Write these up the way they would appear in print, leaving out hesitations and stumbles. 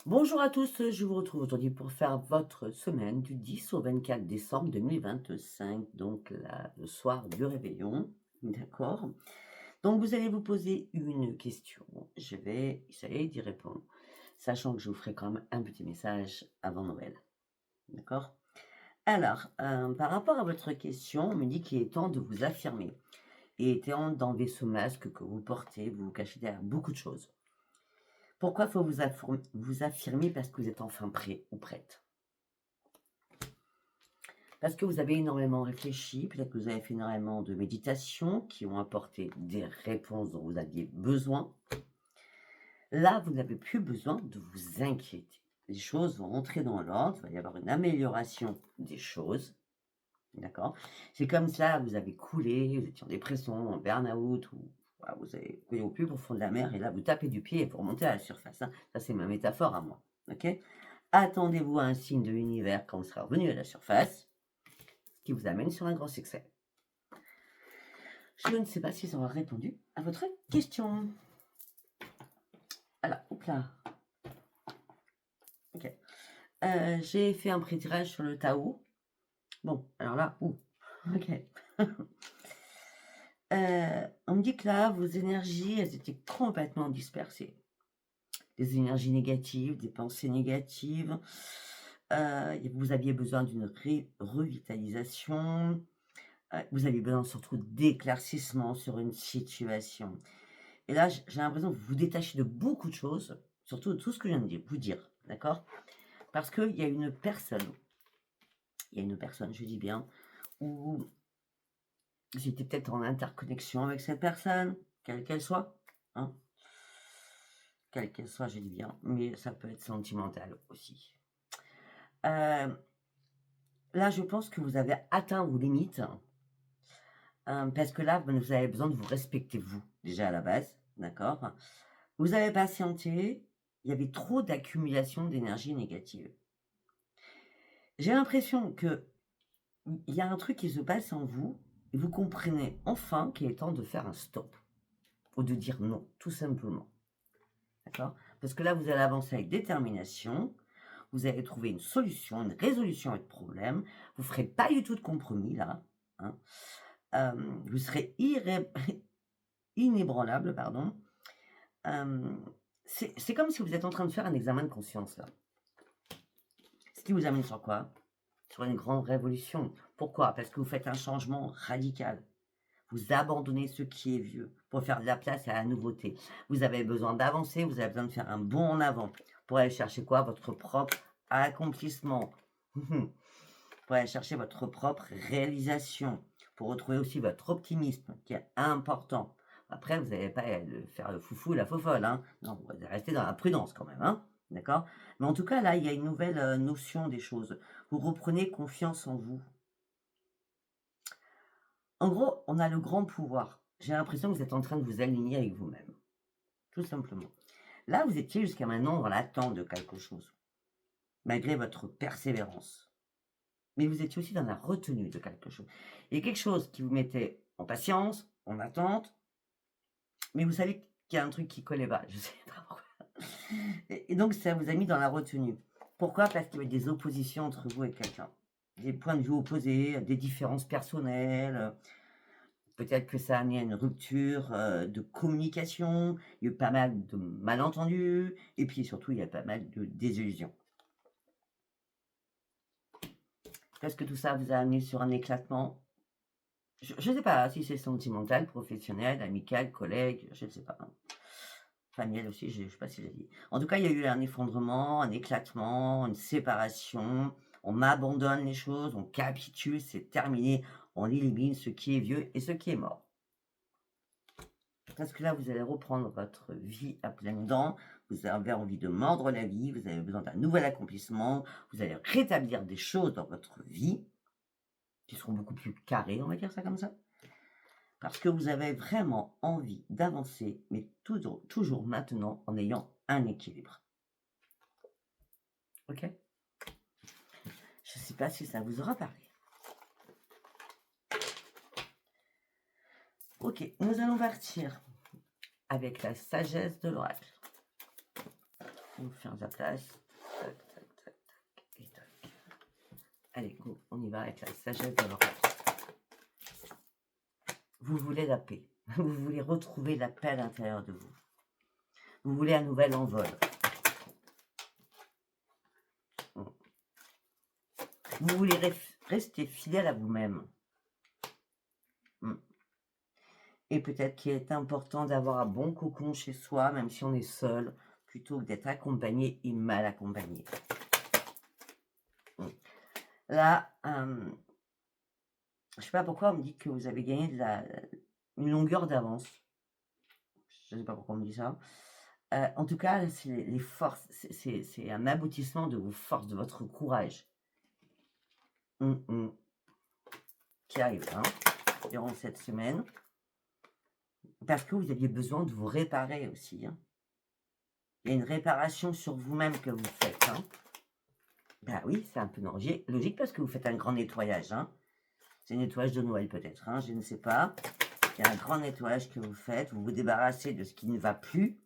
Bonjour à tous, je vous retrouve aujourd'hui pour faire votre semaine du 10 au 24 décembre 2025, donc le soir du réveillon, d'accord? Donc vous allez vous poser une question, je vais essayer d'y répondre, sachant que je vous ferai quand même un petit message avant Noël, d'accord? Alors, par rapport à votre question, on me dit qu'il est temps de vous affirmer et temps d'enlever ce masque que vous portez, vous vous cachez derrière beaucoup de choses. Pourquoi faut vous affirmer? Parce que vous êtes enfin prêt ou prête. Parce que vous avez énormément réfléchi, peut-être que vous avez fait énormément de méditations qui ont apporté des réponses dont vous aviez besoin. Là, vous n'avez plus besoin de vous inquiéter. Les choses vont entrer dans l'ordre, il va y avoir une amélioration des choses, d'accord? C'est comme ça, vous avez coulé, vous étiez en dépression, en burn-out, ou voilà, vous avez coulé au plus profond de la mer, et là, vous tapez du pied et vous remontez à la surface, hein. Ça, c'est ma métaphore à moi, ok? Attendez-vous à un signe de l'univers quand vous serez revenu à la surface, qui vous amène sur un grand succès. Je ne sais pas si ça aura répondu à votre question. Alors, hop là. Ok. J'ai fait un pré-tirage sur le Tao. Bon, alors là, ouh. Ok. On me dit que là, vos énergies, elles étaient complètement dispersées. Des énergies négatives, des pensées négatives. Vous aviez besoin d'une revitalisation. Vous aviez besoin surtout d'éclaircissement sur une situation. Et là, j'ai l'impression que vous vous détachez de beaucoup de choses, surtout de tout ce que je viens de vous dire, d'accord? Parce qu'il y a une personne, je dis bien, où j'étais peut-être en interconnexion avec cette personne, quelle qu'elle soit, hein? Quelle qu'elle soit, je dis bien, mais ça peut être sentimental aussi. Là, je pense que vous avez atteint vos limites, parce que là, vous avez besoin de vous respecter, vous, déjà à la base, d'accord? Vous avez patienté, il y avait trop d'accumulation d'énergie négative. J'ai l'impression que il y a un truc qui se passe en vous et vous comprenez enfin qu'il est temps de faire un stop ou de dire non, tout simplement. D'accord? Parce que là, vous allez avancer avec détermination, vous allez trouver une solution, une résolution à votre problème, vous ne ferez pas du tout de compromis là, hein. Vous serez inébranlable, pardon. C'est comme si vous êtes en train de faire un examen de conscience là. Ce qui vous amène sur quoi? Sur une grande révolution. Pourquoi? Parce que vous faites un changement radical. Vous abandonnez ce qui est vieux pour faire de la place à la nouveauté. Vous avez besoin d'avancer, vous avez besoin de faire un bond en avant pour aller chercher quoi? Votre propre accomplissement. Pour aller chercher votre propre réalisation. Pour retrouver aussi votre optimisme qui est important. Après, vous n'allez pas faire le foufou, la fofolle, hein. Non, vous allez rester dans la prudence quand même, hein. D'accord? Mais en tout cas, là, il y a une nouvelle notion des choses. Vous reprenez confiance en vous. En gros, on a le grand pouvoir. J'ai l'impression que vous êtes en train de vous aligner avec vous-même, tout simplement. Là, vous étiez jusqu'à maintenant dans l'attente de quelque chose, malgré votre persévérance. Mais vous étiez aussi dans la retenue de quelque chose. Il y a quelque chose qui vous mettait en patience, en attente, mais vous savez qu'il y a un truc qui collait pas. Je sais pas pourquoi. Et donc, ça vous a mis dans la retenue. Pourquoi? Parce qu'il y avait des oppositions entre vous et quelqu'un. Des points de vue opposés, des différences personnelles. Peut-être que ça a amené à une rupture de communication. Il y a eu pas mal de malentendus. Et puis surtout, il y a pas mal de désillusions. Est-ce que tout ça vous a amené sur un éclatement? Je ne sais pas si c'est sentimental, professionnel, amical, collègue, je ne sais pas. Familial aussi, je ne sais pas si j'ai dit. En tout cas, il y a eu un effondrement, un éclatement, une séparation. On abandonne les choses, on capitule, c'est terminé. On élimine ce qui est vieux et ce qui est mort. Parce que là, vous allez reprendre votre vie à pleines dents. Vous avez envie de mordre la vie. Vous avez besoin d'un nouvel accomplissement. Vous allez rétablir des choses dans votre vie qui seront beaucoup plus carrées, on va dire ça comme ça. Parce que vous avez vraiment envie d'avancer, mais toujours maintenant en ayant un équilibre. Ok? Je ne sais pas si ça vous aura parlé. Ok, nous allons partir avec la sagesse de l'oracle. On va faire de la place. Tac, tac, tac, tac, et tac. Allez, go, on y va avec la sagesse de l'oracle. Vous voulez la paix. Vous voulez retrouver la paix à l'intérieur de vous. Vous voulez un nouvel envol. Vous voulez rester fidèle à vous-même. Et peut-être qu'il est important d'avoir un bon cocon chez soi, même si on est seul, plutôt que d'être accompagné et mal accompagné. Là, je ne sais pas pourquoi on me dit que vous avez gagné une longueur d'avance. Je ne sais pas pourquoi on me dit ça. En tout cas, c'est les forces, c'est un aboutissement de vos forces, de votre courage. Qui arrive durant cette semaine. Parce que vous aviez besoin de vous réparer aussi. Il y a une réparation sur vous-même que vous faites. Ben oui, c'est un peu logique parce que vous faites un grand nettoyage. C'est un nettoyage de Noël peut-être, je ne sais pas. Il y a un grand nettoyage que vous faites. Vous vous débarrassez de ce qui ne va plus.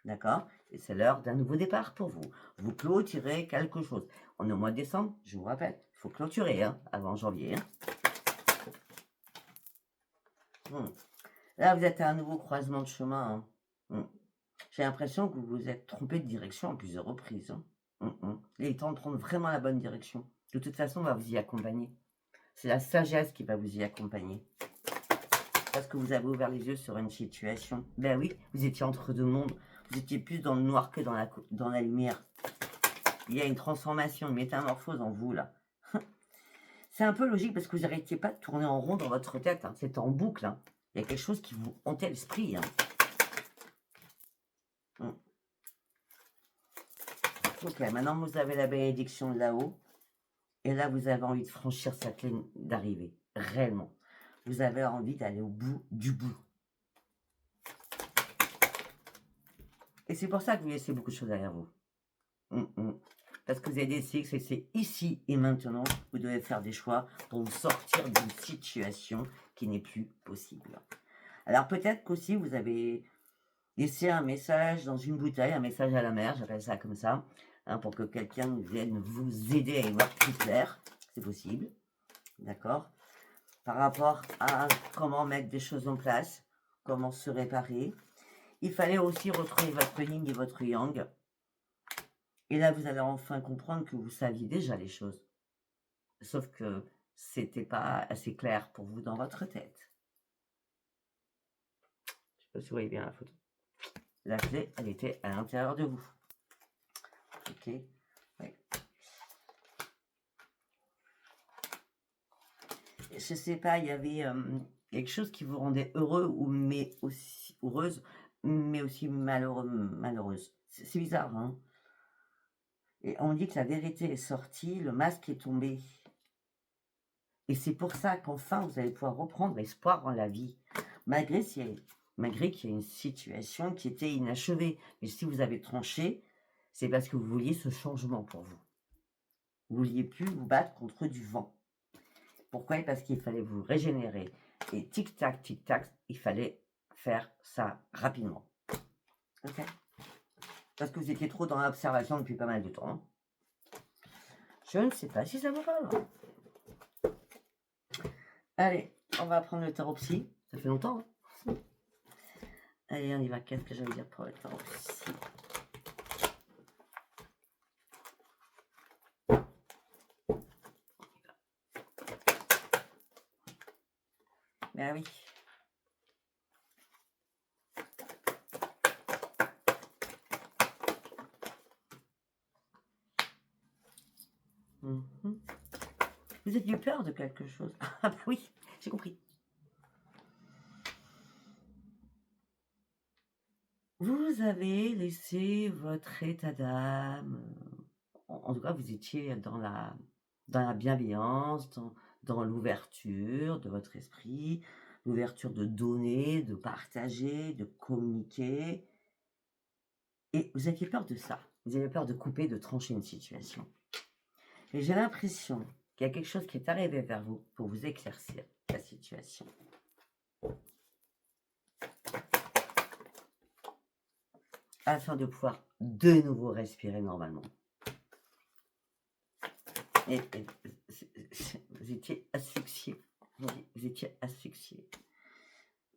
D'accord? Et c'est l'heure d'un nouveau départ pour vous. Vous clôturez quelque chose. On est au mois de décembre, je vous rappelle. Il faut clôturer avant janvier. Là, vous êtes à un nouveau croisement de chemin. J'ai l'impression que vous vous êtes trompé de direction à plusieurs reprises. Il est temps de prendre vraiment la bonne direction. De toute façon, on va vous y accompagner. C'est la sagesse qui va vous y accompagner. Parce que vous avez ouvert les yeux sur une situation. Ben oui, vous étiez entre deux mondes. Vous étiez plus dans le noir que dans la lumière. Il y a une transformation, une métamorphose en vous, là. C'est un peu logique parce que vous n'arrêtiez pas de tourner en rond dans votre tête. C'est en boucle. Il y a quelque chose qui vous hantait l'esprit. Ok, maintenant vous avez la bénédiction de là-haut. Et là, vous avez envie de franchir cette ligne d'arrivée. Réellement. Vous avez envie d'aller au bout du bout. Et c'est pour ça que vous laissez beaucoup de choses derrière vous. Parce que vous avez décidé que c'est ici et maintenant que vous devez faire des choix pour vous sortir d'une situation qui n'est plus possible. Alors peut-être qu'aussi vous avez laissé un message dans une bouteille, un message à la mer, j'appelle ça comme ça, pour que quelqu'un vienne vous aider à y voir plus clair. C'est possible. D'accord? Par rapport à comment mettre des choses en place, comment se réparer. Il fallait aussi retrouver votre yin et votre yang. Et là, vous allez enfin comprendre que vous saviez déjà les choses. Sauf que c'était pas assez clair pour vous dans votre tête. Je sais pas si vous voyez bien la photo. La clé, elle était à l'intérieur de vous. Ok. Oui. Je sais pas, il y avait quelque chose qui vous rendait heureux mais aussi heureuse, mais aussi malheureuse. C'est bizarre, Et on dit que la vérité est sortie, le masque est tombé. Et c'est pour ça qu'enfin, vous allez pouvoir reprendre espoir en la vie. Malgré qu'il y ait une situation qui était inachevée. Mais si vous avez tranché, c'est parce que vous vouliez ce changement pour vous. Vous ne vouliez plus vous battre contre du vent. Pourquoi? Parce qu'il fallait vous régénérer. Et tic-tac, il fallait faire ça rapidement. Ok? Parce que vous étiez trop dans l'observation depuis pas mal de temps. Je ne sais pas si ça vous parle. Allez, on va prendre le tarot psy. Ça fait longtemps. Allez, on y va. Qu'est-ce que j'allais dire pour le tarot psy? Ben oui. Vous aviez peur de quelque chose. Ah bah oui, j'ai compris. Vous avez laissé votre état d'âme. En tout cas, vous étiez dans la bienveillance, dans l'ouverture de votre esprit, l'ouverture de donner, de partager, de communiquer. Et vous aviez peur de ça. Vous avez peur de couper, de trancher une situation. Et j'ai l'impression qu'il y a quelque chose qui est arrivé vers vous pour vous éclaircir la situation. afin de pouvoir de nouveau respirer normalement. Et vous étiez asphyxié. Vous étiez asphyxié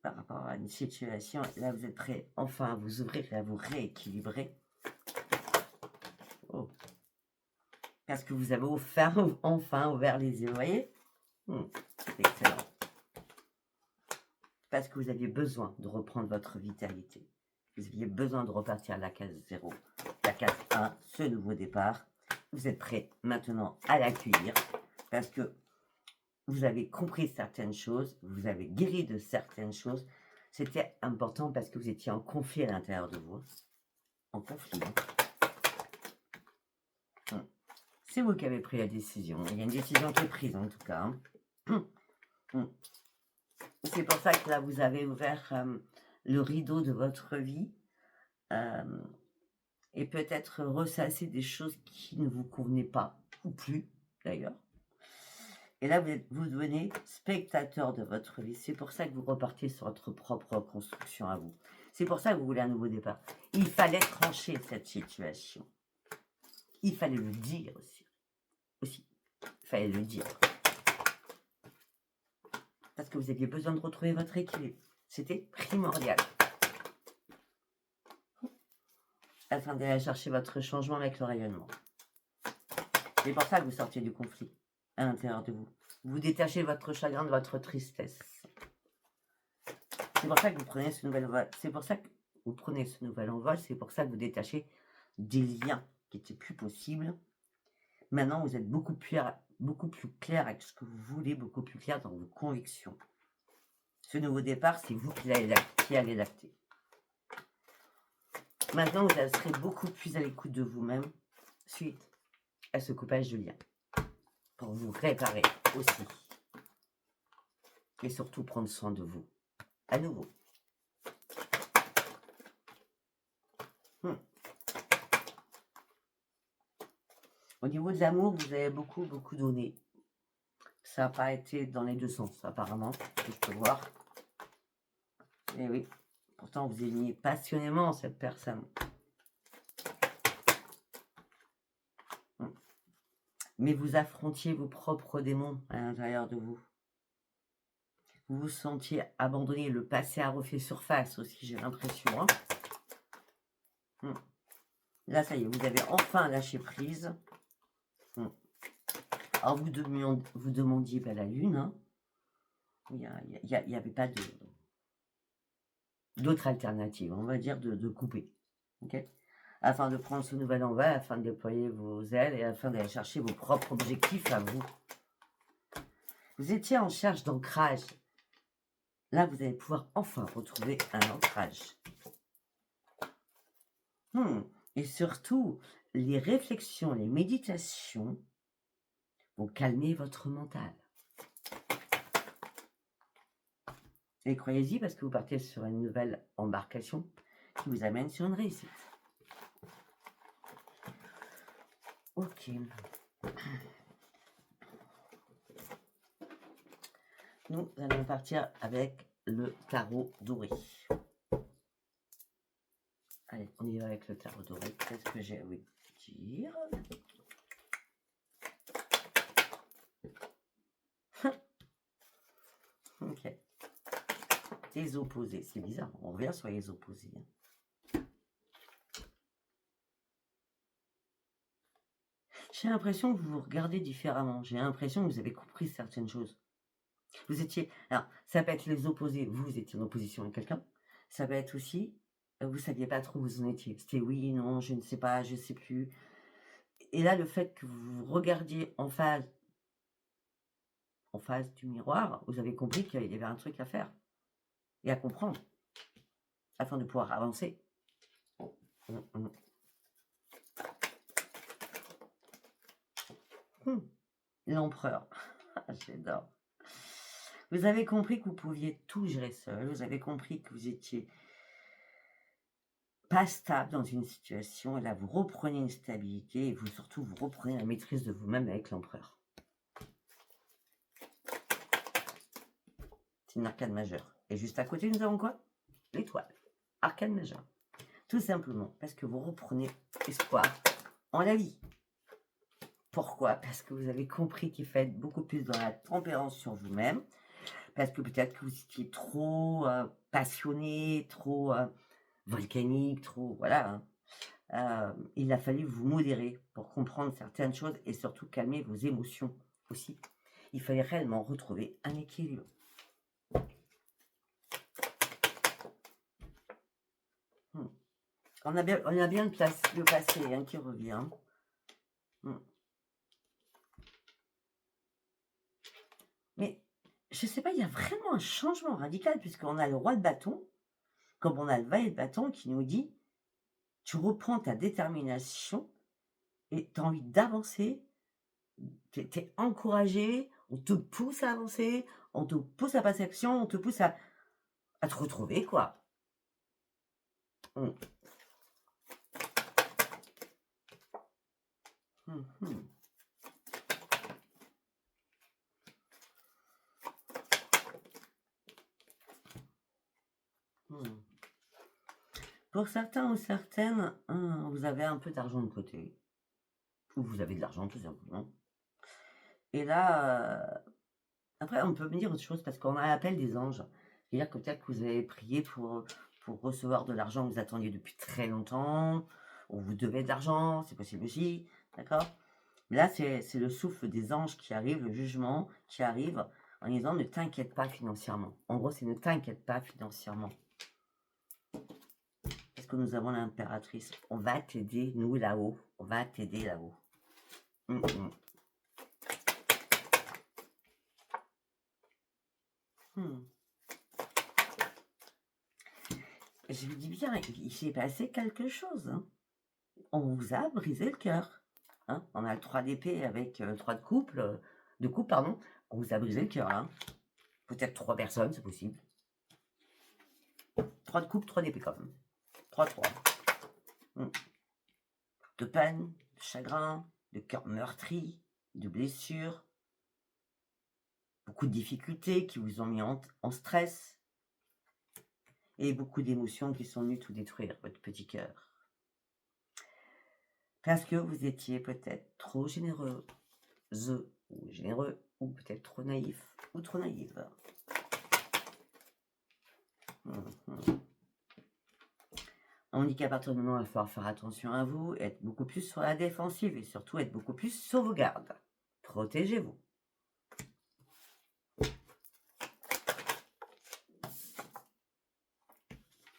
par rapport à une situation. Là, vous êtes prêt enfin à vous ouvrir et à vous rééquilibrer. Oh. Parce que vous avez enfin ouvert les yeux, vous voyez? C'est excellent. Parce que vous aviez besoin de reprendre votre vitalité. Vous aviez besoin de repartir à la case 0, la case 1, ce nouveau départ. Vous êtes prêt maintenant à l'accueillir parce que vous avez compris certaines choses, vous avez guéri de certaines choses. C'était important parce que vous étiez en conflit à l'intérieur de vous. En conflit. C'est vous qui avez pris la décision. Il y a une décision qui est prise en tout cas. C'est pour ça que là, vous avez ouvert le rideau de votre vie et peut-être ressasser des choses qui ne vous convenaient pas, ou plus d'ailleurs. Et là, vous devenez spectateur de votre vie. C'est pour ça que vous repartez sur votre propre construction à vous. C'est pour ça que vous voulez un nouveau départ. Il fallait trancher cette situation. Il fallait le dire aussi. Il fallait le dire. Parce que vous aviez besoin de retrouver votre équilibre. C'était primordial. Afin d'aller chercher votre changement avec le rayonnement. C'est pour ça que vous sortiez du conflit à l'intérieur de vous. Vous détachez votre chagrin de votre tristesse. C'est pour ça que vous prenez ce nouvel envol. C'est pour ça que vous prenez ce nouvel envol. C'est pour ça que vous détachez des liens qui n'étaient plus possibles. Maintenant, vous êtes beaucoup plus clair avec ce que vous voulez, beaucoup plus clair dans vos convictions. Ce nouveau départ, c'est vous qui allez l'acter. Maintenant, vous serez beaucoup plus à l'écoute de vous-même suite à ce coupage de lien. Pour vous réparer aussi. Et surtout prendre soin de vous. À nouveau. Au niveau de l'amour, vous avez beaucoup donné. Ça n'a pas été dans les deux sens, apparemment, que je peux voir. Et oui, pourtant vous aimiez passionnément cette personne. Mais vous affrontiez vos propres démons à l'intérieur de vous. Vous vous sentiez abandonné. Le passé a refait surface aussi, j'ai l'impression. Là, ça y est, vous avez enfin lâché prise. Alors, vous demandiez la lune. Il n'y avait pas d'autre alternative, on va dire, de couper. Okay, afin de prendre ce nouvel envol, afin de déployer vos ailes et afin d'aller chercher vos propres objectifs à vous. Vous étiez en recherche d'ancrage. Là, vous allez pouvoir enfin retrouver un ancrage. Et surtout, les réflexions, les méditations vont calmer votre mental. Et croyez-y, parce que vous partez sur une nouvelle embarcation qui vous amène sur une réussite. Ok. Nous allons partir avec le tarot doré. Allez, on y va avec le tarot doré. Qu'est-ce que j'ai à vous dire? Ok. Les opposés, c'est bizarre. On revient sur les opposés. J'ai l'impression que vous vous regardez différemment. J'ai l'impression que vous avez compris certaines choses. Vous étiez... Alors, ça peut être les opposés. Vous étiez en opposition avec quelqu'un. Ça peut être aussi... Vous ne saviez pas trop où vous en étiez. C'était oui, non, je ne sais pas, je ne sais plus. Et là, le fait que vous regardiez en face du miroir, vous avez compris qu'il y avait un truc à faire et à comprendre afin de pouvoir avancer. L'empereur. J'adore. Vous avez compris que vous pouviez tout gérer seul. Vous avez compris que vous étiez pas stable dans une situation. Et là, vous reprenez une stabilité et surtout, vous reprenez la maîtrise de vous-même avec l'empereur. C'est une arcane majeure. Et juste à côté, nous avons quoi? L'étoile. Arcane majeure. Tout simplement parce que vous reprenez espoir en la vie. Pourquoi? Parce que vous avez compris qu'il faut être beaucoup plus dans la tempérance sur vous-même, parce que peut-être que vous étiez trop passionné, trop volcanique, trop voilà. Il a fallu vous modérer pour comprendre certaines choses et surtout calmer vos émotions aussi. Il fallait réellement retrouver un équilibre. On a bien le passé hein, qui revient. Mais je sais pas, il y a vraiment un changement radical puisqu'on a le roi de bâton, comme on a le valet de bâton qui nous dit tu reprends ta détermination et tu as envie d'avancer, tu es encouragé, on te pousse à avancer, on te pousse à passer à l'action, on te pousse à te retrouver, quoi. Mmh. Mmh. Mmh. Pour certains ou certaines, vous avez un peu d'argent de côté, ou vous avez de l'argent tout simplement. Et là, après, on peut me dire autre chose parce qu'on a l'appel des anges. C'est-à-dire que peut-être que vous avez prié pour recevoir de l'argent que vous attendiez depuis très longtemps, ou vous devez de l'argent, c'est possible aussi, d'accord? Mais là, c'est le souffle des anges qui arrive, le jugement qui arrive en disant ne t'inquiète pas financièrement. En gros, c'est ne t'inquiète pas financièrement. Parce que nous avons l'impératrice. On va t'aider, nous là-haut. On va t'aider là-haut. Je vous dis bien, il s'est passé quelque chose. Hein. On vous a brisé le cœur. Hein. On a le 3 d'épée avec 3 de couple, pardon. On vous a brisé le cœur. Hein. Peut-être 3 personnes, c'est possible. 3 de couple, 3 d'épée quand même. 3-3. De peine, de chagrin, de cœur meurtri, de blessures. Beaucoup de difficultés qui vous ont mis en stress. Et beaucoup d'émotions qui sont venues tout détruire, votre petit cœur. Parce que vous étiez peut-être trop généreux ou généreux, ou peut-être trop naïf ou trop naïve. On dit qu'à partir du moment où il va falloir faire attention à vous, être beaucoup plus sur la défensive et surtout être beaucoup plus sur vos gardes. Protégez-vous.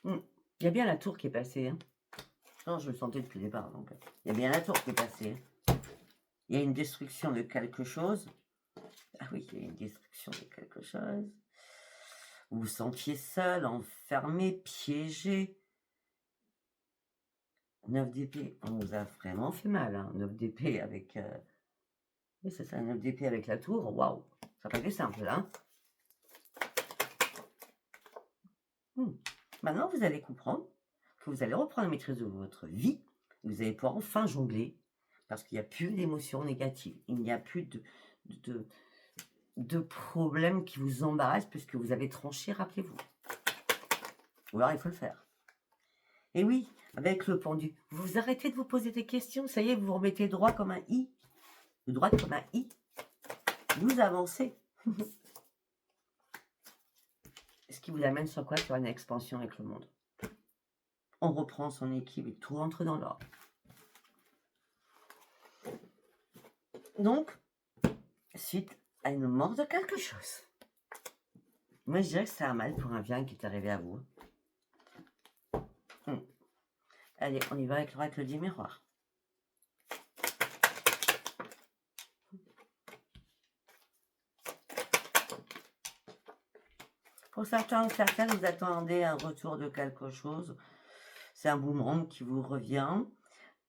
Il y a bien la tour qui est passée. Hein. Non, je le sentais depuis le départ. Donc, il y a bien la tour qui est passée. Il y a une destruction de quelque chose. Ah oui, il y a une destruction de quelque chose. Vous vous sentiez seul, enfermé, piégé. 9 d'épée, on nous a vraiment fait mal. Hein. 9 d'épée avec... Oui, c'est ça, 9 d'épée avec la tour. Waouh, ça n'a pas été simple, là. Maintenant, vous allez comprendre que vous allez reprendre la maîtrise de votre vie. Vous allez pouvoir enfin jongler parce qu'il n'y a plus d'émotions négatives. Il n'y a plus de problèmes qui vous embarrassent puisque vous avez tranché, rappelez-vous. Ou alors, il faut le faire. Et oui, avec le pendu, vous arrêtez de vous poser des questions. Ça y est, vous vous remettez droit comme un i. Droit comme un i. Vous avancez. Ce qui vous amène sur quoi? Sur une expansion avec le monde. On reprend son équilibre et tout rentre dans l'ordre. Donc, suite à une mort de quelque chose. Moi, je dirais que c'est un mal pour un bien qui est arrivé à vous. Allez, on y va avec l'oracle du miroir. Pour certains ou certaines, vous attendez un retour de quelque chose. C'est un boomerang qui vous revient.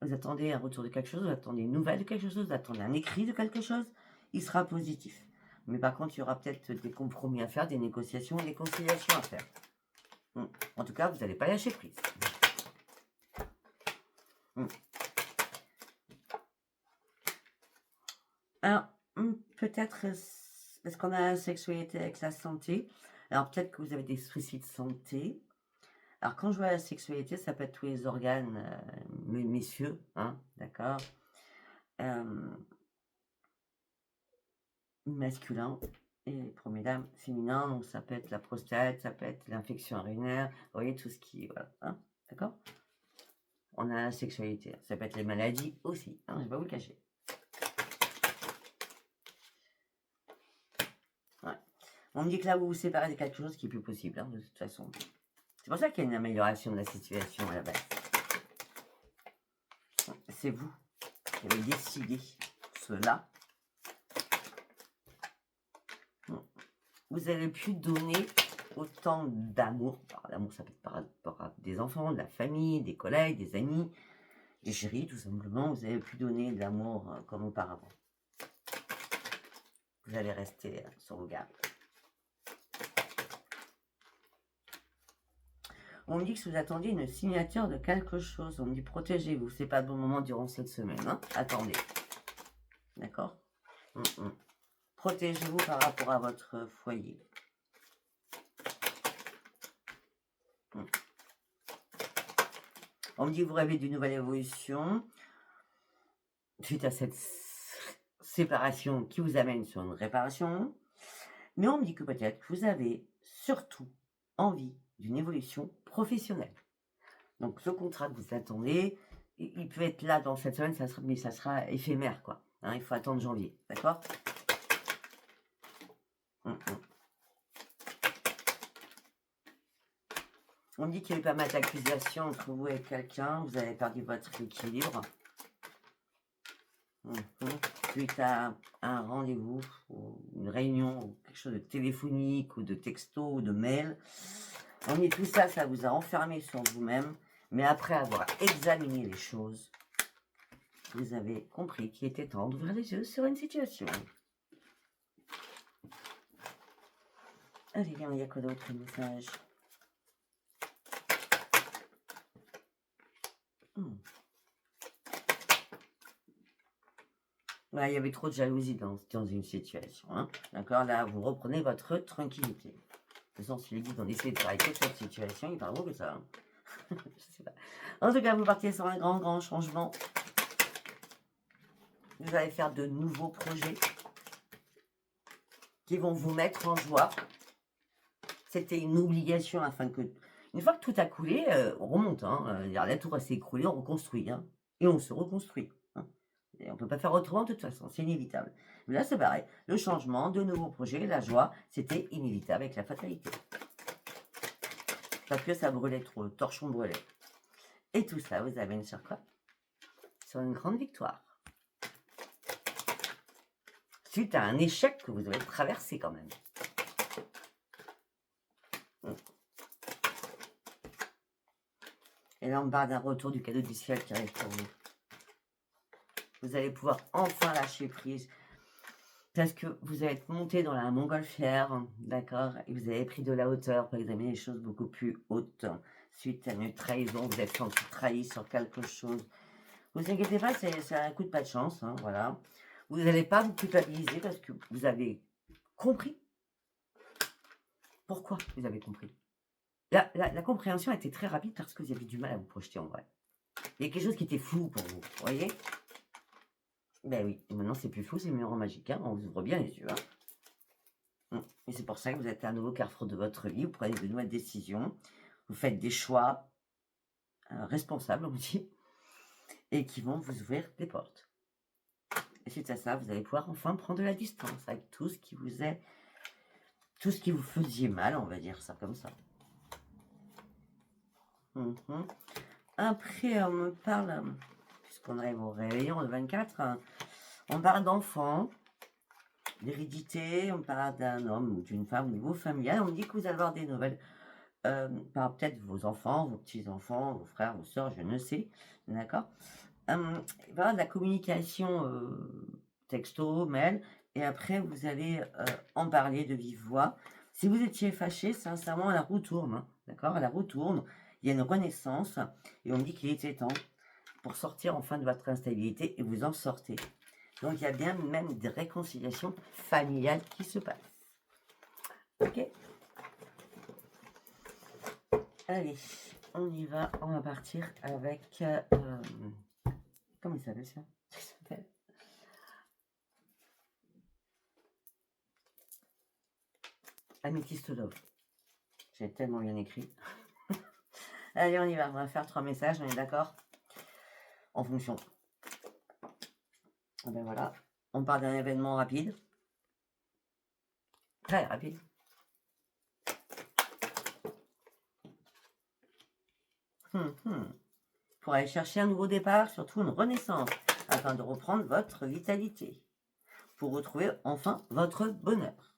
Vous attendez un retour de quelque chose, vous attendez une nouvelle de quelque chose, vous attendez un écrit de quelque chose. Il sera positif. Mais par contre, il y aura peut-être des compromis à faire, des négociations et des conciliations à faire. En tout cas, vous n'allez pas lâcher prise. Alors, peut-être, parce qu'on a la sexualité avec la santé, alors peut-être que vous avez des soucis de santé. Alors, quand je vois la sexualité, ça peut être tous les organes, messieurs, hein, d'accord, masculin et pour mesdames, féminin, donc ça peut être la prostate, ça peut être l'infection urinaire, vous voyez, tout ce qui, voilà, hein, d'accord. On a la sexualité, ça peut être les maladies aussi, hein, je vais pas vous le cacher. Ouais. On me dit que là, vous vous séparez de quelque chose qui est plus possible, hein, de toute façon. C'est pour ça qu'il y a une amélioration de la situation à la base. C'est vous qui avez décidé cela. Vous avez pu donner autant d'amour. L'amour, ça peut être par rapport à des enfants, de la famille, des collègues, des amis, des chéris, tout simplement. Vous avez pu donner de l'amour comme auparavant. Vous allez rester sur vos gardes. On me dit que vous attendiez une signature de quelque chose. On me dit protégez-vous. C'est pas le bon moment durant cette semaine. Hein. Attendez. D'accord. Protégez-vous par rapport à votre foyer. On me dit que vous rêvez d'une nouvelle évolution suite à cette séparation qui vous amène sur une réparation. Mais on me dit que peut-être que vous avez surtout envie d'une évolution professionnelle. Donc ce contrat que vous attendez, il peut être là dans cette semaine, mais ça sera éphémère, quoi. Hein, il faut attendre janvier, d'accord. On me dit qu'il y a eu pas mal d'accusations entre vous et quelqu'un, vous avez perdu votre équilibre. Suite à un rendez-vous, ou une réunion, ou quelque chose de téléphonique, ou de texto, ou de mail. On dit tout ça, ça vous a enfermé sur vous-même. Mais après avoir examiné les choses, vous avez compris qu'il était temps d'ouvrir les yeux sur une situation. Allez, bien, il y a quoi d'autre message? Là, il y avait trop de jalousie dans une situation. Hein. D'accord. Là, vous reprenez votre tranquillité. De toute façon, si les guides ont décidé de s'arrêter de cette situation, ils parleront que ça. Hein. Je sais pas. En tout cas, vous partez sur un grand changement. Vous allez faire de nouveaux projets qui vont vous mettre en joie. C'était une obligation afin que... Une fois que tout a coulé, on remonte. Hein. La tour s'est écroulée, on reconstruit. Hein. Et on se reconstruit. Hein. Et on ne peut pas faire autrement de toute façon, c'est inévitable. Mais là, c'est pareil. Le changement, de nouveaux projets, la joie, c'était inévitable avec la fatalité. Parce que ça brûlait trop, le torchon brûlait. Et tout ça, vous avez une sur quoi? Sur une grande victoire. Suite à un échec que vous avez traversé quand même. Et là, on parle d'un retour du cadeau du ciel qui arrive pour vous. Vous allez pouvoir enfin lâcher prise. Parce que vous allez être monté dans la montgolfière, d'accord, et vous avez pris de la hauteur pour examiner les choses beaucoup plus hautes. Suite à une trahison, vous êtes senti trahi sur quelque chose. Vous inquiétez pas, c'est un coup de pas de chance, hein, voilà. Vous n'allez pas vous culpabiliser parce que vous avez compris. Pourquoi vous avez compris? La compréhension a été très rapide parce que vous avez du mal à vous projeter en vrai. Il y a quelque chose qui était flou pour vous, vous voyez? Ben oui, et maintenant c'est plus flou, c'est le mur magique, hein, on vous ouvre bien les yeux. Hein. Et c'est pour ça que vous êtes à un nouveau carrefour de votre vie, vous prenez de nouvelles décisions, vous faites des choix responsables, on dit, et qui vont vous ouvrir des portes. Et suite à ça, vous allez pouvoir enfin prendre de la distance avec tout ce qui vous est, tout ce qui vous faisait mal, on va dire ça comme ça. Après, on me parle, puisqu'on arrive au réveillon le 24, on parle d'enfants, d'hérédité, on parle d'un homme ou d'une femme au niveau familial. On me dit que vous allez avoir des nouvelles par peut-être vos enfants, vos petits-enfants, vos frères, vos soeurs, je ne sais, d'accord. Il va y avoir de la communication texto, mail, et après vous allez en parler de vive voix. Si vous étiez fâché, sincèrement, la roue tourne, hein, d'accord. La roue tourne, il y a une renaissance, et on me dit qu'il était temps pour sortir enfin de votre instabilité, et vous en sortez. Donc il y a bien même des réconciliations familiales qui se passent. Ok. Allez, on y va. On va partir avec... comment il s'appelle ça? Il s'appelle Améthyste Love. J'ai tellement bien écrit. Allez, on y va. On va faire 3 messages, on est d'accord? En fonction. Ben voilà. On part d'un événement rapide. Très rapide. Pour aller chercher un nouveau départ, surtout une renaissance, afin de reprendre votre vitalité. Pour retrouver enfin votre bonheur.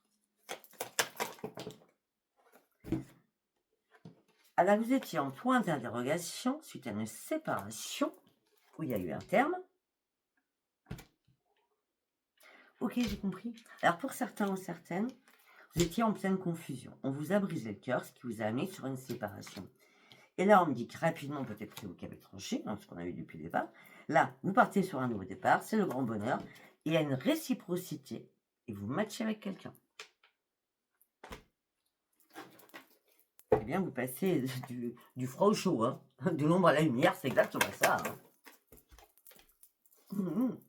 Alors, vous étiez en point d'interrogation suite à une séparation où il y a eu un terme. Ok, j'ai compris. Alors, pour certains ou certaines, vous étiez en pleine confusion. On vous a brisé le cœur, ce qui vous a amené sur une séparation. Et là, on me dit que rapidement, peut-être que c'est vous qui avez tranché, ce qu'on a eu depuis le départ. Là, vous partez sur un nouveau départ, c'est le grand bonheur. Et il y a une réciprocité. Et vous matchez avec quelqu'un. Eh bien, vous passez du froid au chaud, hein. De l'ombre à la lumière, c'est exactement ça. Hein.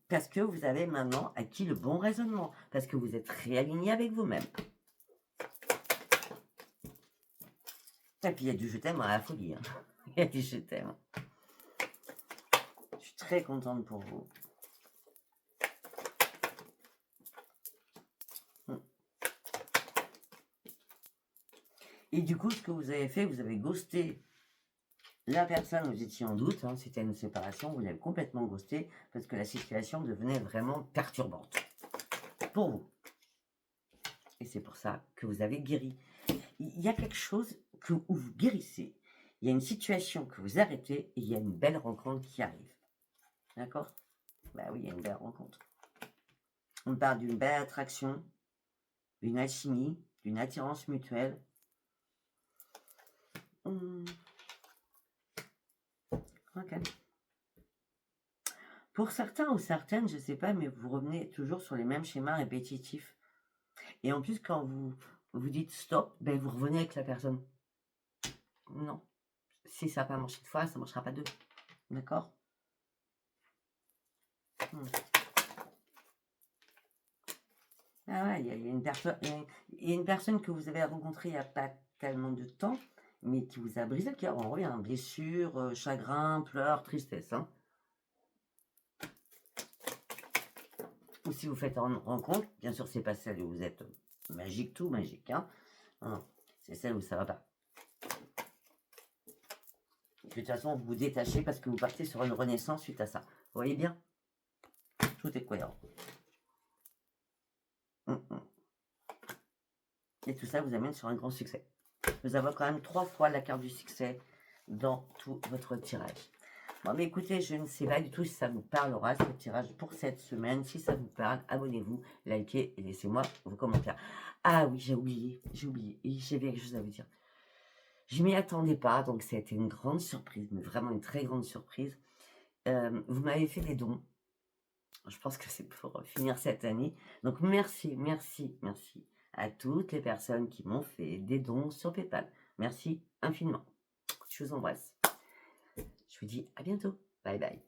Parce que vous avez maintenant acquis le bon raisonnement. Parce que vous êtes réaligné avec vous-même. Et puis, il y a du je t'aime à la folie. Hein. Il y a du je t'aime. Je suis très contente pour vous. Et du coup, ce que vous avez fait, vous avez ghosté la personne où vous étiez en doute. Hein, c'était une séparation, vous l'avez complètement ghosté parce que la situation devenait vraiment perturbante pour vous. Et c'est pour ça que vous avez guéri. Il y a quelque chose où vous guérissez. Il y a une situation que vous arrêtez et il y a une belle rencontre qui arrive. D'accord? Bah oui, il y a une belle rencontre. On parle d'une belle attraction, d'une alchimie, d'une attirance mutuelle. Ok. Pour certains ou certaines, je ne sais pas, mais vous revenez toujours sur les mêmes schémas répétitifs. Et en plus, quand vous dites stop, ben vous revenez avec la personne. Non. Si ça n'a pas marché une fois, ça ne marchera pas deux. D'accord? Ah ouais, il y a une personne que vous avez rencontrée il n'y a pas tellement de temps, mais qui vous a brisé le cœur. On revient, blessure, chagrin, pleurs, tristesse. Hein. Ou si vous faites une rencontre, bien sûr, c'est pas celle où vous êtes magique, tout magique. Hein. Non, c'est celle où ça va pas. De toute façon, vous vous détachez parce que vous partez sur une renaissance suite à ça. Vous voyez bien? Tout est cohérent. Et tout ça vous amène sur un grand succès. Vous avez quand même 3 fois la carte du succès dans tout votre tirage. Bon, mais écoutez, je ne sais pas du tout si ça vous parlera, ce tirage pour cette semaine. Si ça vous parle, abonnez-vous, likez et laissez-moi vos commentaires. Ah oui, j'ai oublié. J'avais quelque chose à vous dire. Je m'y attendais pas, donc ça a été une grande surprise, mais vraiment une très grande surprise. Vous m'avez fait des dons. Je pense que c'est pour finir cette année. Donc merci à toutes les personnes qui m'ont fait des dons sur PayPal. Merci infiniment. Je vous embrasse. Je vous dis à bientôt. Bye bye.